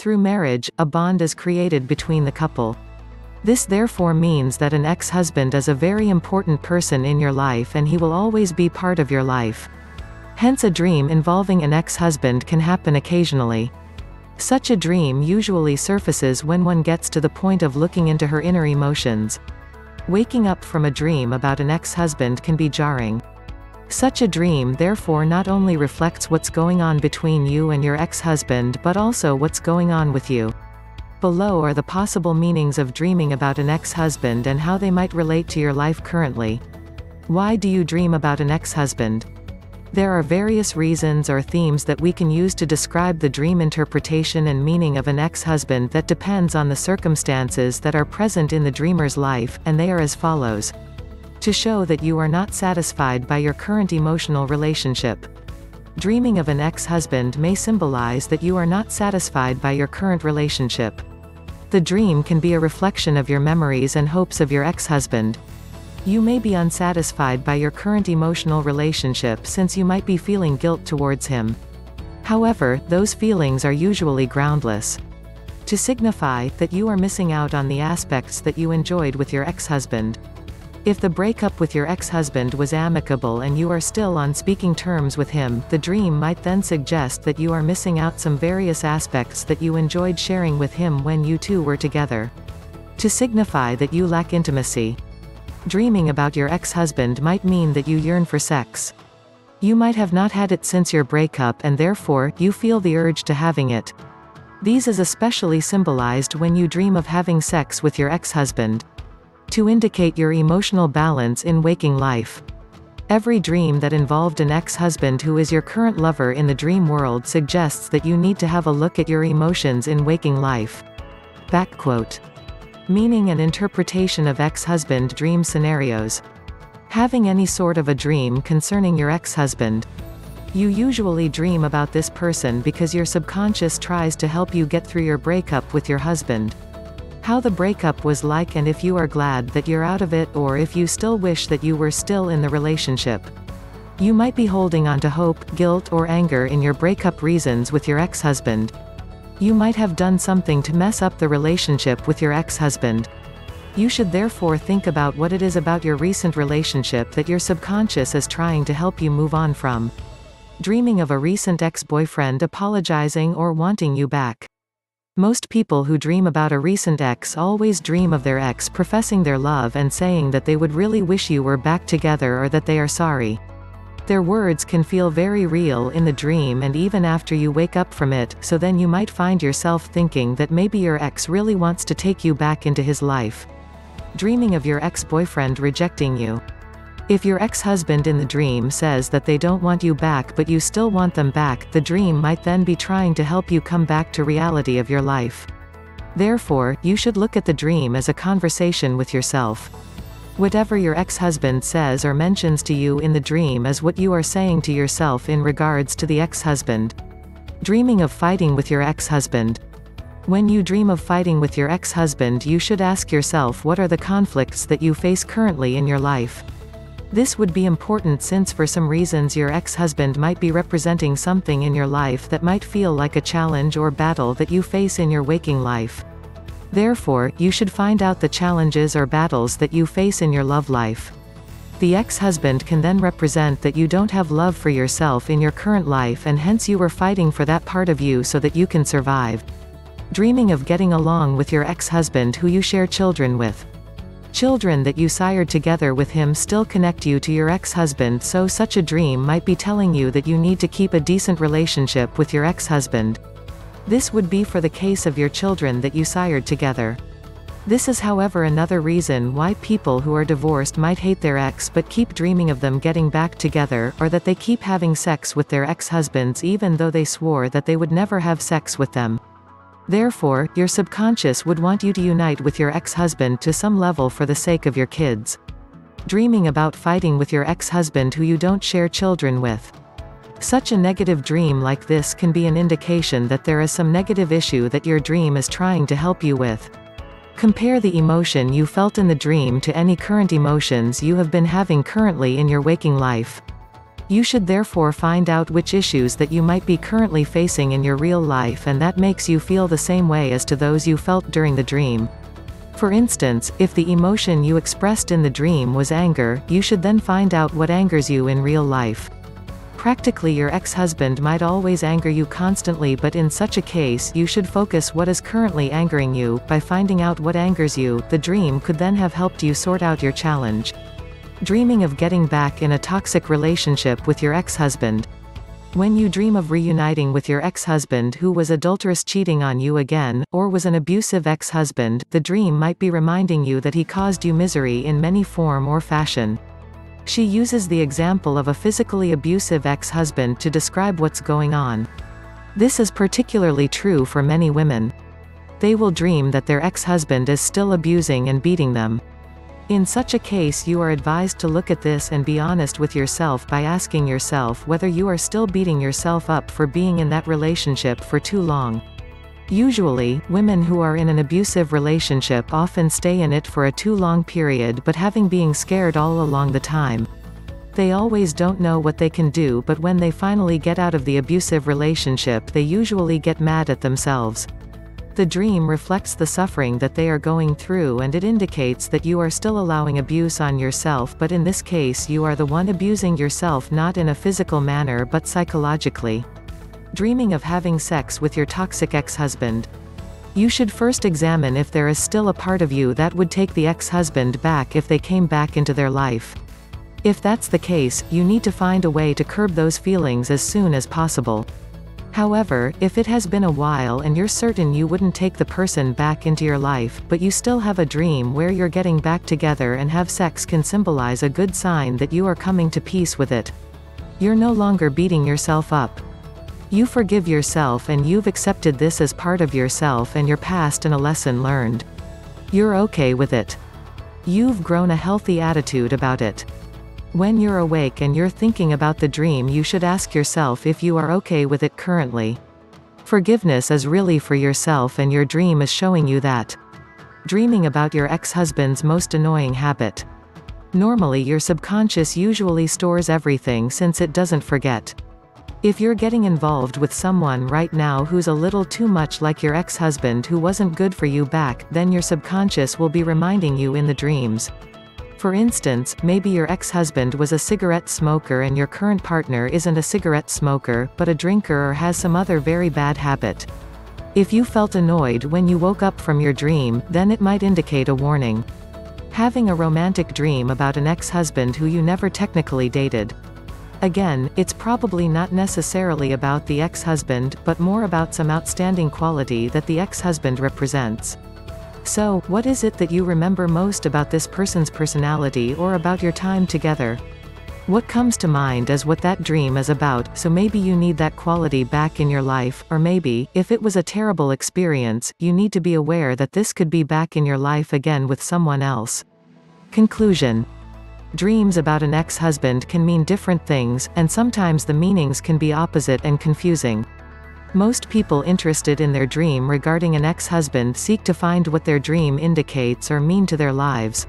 through marriage, a bond is created between the couple. This therefore means that an ex-husband is a very important person in your life and he will always be part of your life. Hence a dream involving an ex-husband can happen occasionally. Such a dream usually surfaces when one gets to the point of looking into her inner emotions. Waking up from a dream about an ex-husband can be jarring. Such a dream therefore not only reflects what's going on between you and your ex-husband but also what's going on with you. Below are the possible meanings of dreaming about an ex-husband and how they might relate to your life currently. Why do you dream about an ex-husband? There are various reasons or themes that we can use to describe the dream interpretation and meaning of an ex-husband that depends on the circumstances that are present in the dreamer's life, and they are as follows. To show that you are not satisfied by your current emotional relationship. Dreaming of an ex-husband may symbolize that you are not satisfied by your current relationship. The dream can be a reflection of your memories and hopes of your ex-husband. You may be unsatisfied by your current emotional relationship since you might be feeling guilt towards him. However, those feelings are usually groundless. To signify that you are missing out on the aspects that you enjoyed with your ex-husband. If the breakup with your ex-husband was amicable and you are still on speaking terms with him, the dream might then suggest that you are missing out some various aspects that you enjoyed sharing with him when you two were together. To signify that you lack intimacy. Dreaming about your ex-husband might mean that you yearn for sex. You might have not had it since your breakup and therefore, you feel the urge to having it. These is especially symbolized when you dream of having sex with your ex-husband. To indicate your emotional balance in waking life. Every dream that involved an ex-husband who is your current lover in the dream world suggests that you need to have a look at your emotions in waking life. Backquote. Meaning and interpretation of ex-husband dream scenarios. Having any sort of a dream concerning your ex-husband. You usually dream about this person because your subconscious tries to help you get through your breakup with your husband. How the breakup was like and if you are glad that you're out of it or if you still wish that you were still in the relationship. You might be holding on to hope, guilt or anger in your breakup reasons with your ex-husband. You might have done something to mess up the relationship with your ex-husband. You should therefore think about what it is about your recent relationship that your subconscious is trying to help you move on from. Dreaming of a recent ex-boyfriend apologizing or wanting you back. Most people who dream about a recent ex always dream of their ex professing their love and saying that they would really wish you were back together or that they are sorry. Their words can feel very real in the dream and even after you wake up from it, so then you might find yourself thinking that maybe your ex really wants to take you back into his life. Dreaming of your ex-boyfriend rejecting you. If your ex-husband in the dream says that they don't want you back but you still want them back, the dream might then be trying to help you come back to reality of your life. Therefore, you should look at the dream as a conversation with yourself. Whatever your ex-husband says or mentions to you in the dream is what you are saying to yourself in regards to the ex-husband. Dreaming of fighting with your ex-husband. When you dream of fighting with your ex-husband, you should ask yourself what are the conflicts that you face currently in your life. This would be important since for some reasons your ex-husband might be representing something in your life that might feel like a challenge or battle that you face in your waking life. Therefore, you should find out the challenges or battles that you face in your love life. The ex-husband can then represent that you don't have love for yourself in your current life and hence you are fighting for that part of you so that you can survive. Dreaming of getting along with your ex-husband who you share children with. Children that you sired together with him still connect you to your ex-husband, so such a dream might be telling you that you need to keep a decent relationship with your ex-husband. This would be for the case of your children that you sired together. This is however another reason why people who are divorced might hate their ex but keep dreaming of them getting back together, or that they keep having sex with their ex-husbands even though they swore that they would never have sex with them. Therefore, your subconscious would want you to unite with your ex-husband to some level for the sake of your kids. Dreaming about fighting with your ex-husband who you don't share children with. Such a negative dream like this can be an indication that there is some negative issue that your dream is trying to help you with. Compare the emotion you felt in the dream to any current emotions you have been having currently in your waking life. You should therefore find out which issues that you might be currently facing in your real life and that makes you feel the same way as to those you felt during the dream. For instance, if the emotion you expressed in the dream was anger, you should then find out what angers you in real life. Practically your ex-husband might always anger you constantly, but in such a case you should focus what is currently angering you. By finding out what angers you, the dream could then have helped you sort out your challenge. Dreaming of getting back in a toxic relationship with your ex-husband. When you dream of reuniting with your ex-husband who was adulterous, cheating on you again, or was an abusive ex-husband, the dream might be reminding you that he caused you misery in many form or fashion. She uses the example of a physically abusive ex-husband to describe what's going on. This is particularly true for many women. They will dream that their ex-husband is still abusing and beating them. In such a case, you are advised to look at this and be honest with yourself by asking yourself whether you are still beating yourself up for being in that relationship for too long. Usually, women who are in an abusive relationship often stay in it for a too long period, but having being scared all along the time. They always don't know what they can do, but when they finally get out of the abusive relationship, they usually get mad at themselves. The dream reflects the suffering that they are going through and it indicates that you are still allowing abuse on yourself, but in this case you are the one abusing yourself, not in a physical manner but psychologically. Dreaming of having sex with your toxic ex-husband. You should first examine if there is still a part of you that would take the ex-husband back if they came back into their life. If that's the case, you need to find a way to curb those feelings as soon as possible. However, if it has been a while and you're certain you wouldn't take the person back into your life, but you still have a dream where you're getting back together and have sex, can symbolize a good sign that you are coming to peace with it. You're no longer beating yourself up. You forgive yourself and you've accepted this as part of yourself and your past and a lesson learned. You're okay with it. You've grown a healthy attitude about it. When you're awake and you're thinking about the dream, you should ask yourself if you are okay with it currently. Forgiveness is really for yourself and your dream is showing you that. Dreaming about your ex-husband's most annoying habit. Normally your subconscious usually stores everything since it doesn't forget. If you're getting involved with someone right now who's a little too much like your ex-husband who wasn't good for you back, then your subconscious will be reminding you in the dreams. For instance, maybe your ex-husband was a cigarette smoker and your current partner isn't a cigarette smoker, but a drinker or has some other very bad habit. If you felt annoyed when you woke up from your dream, then it might indicate a warning. Having a romantic dream about an ex-husband who you never technically dated. Again, it's probably not necessarily about the ex-husband, but more about some outstanding quality that the ex-husband represents. So, what is it that you remember most about this person's personality or about your time together? What comes to mind is what that dream is about, so maybe you need that quality back in your life, or maybe, if it was a terrible experience, you need to be aware that this could be back in your life again with someone else. Conclusion. Dreams about an ex-husband can mean different things, and sometimes the meanings can be opposite and confusing. Most people interested in their dream regarding an ex-husband seek to find what their dream indicates or mean to their lives.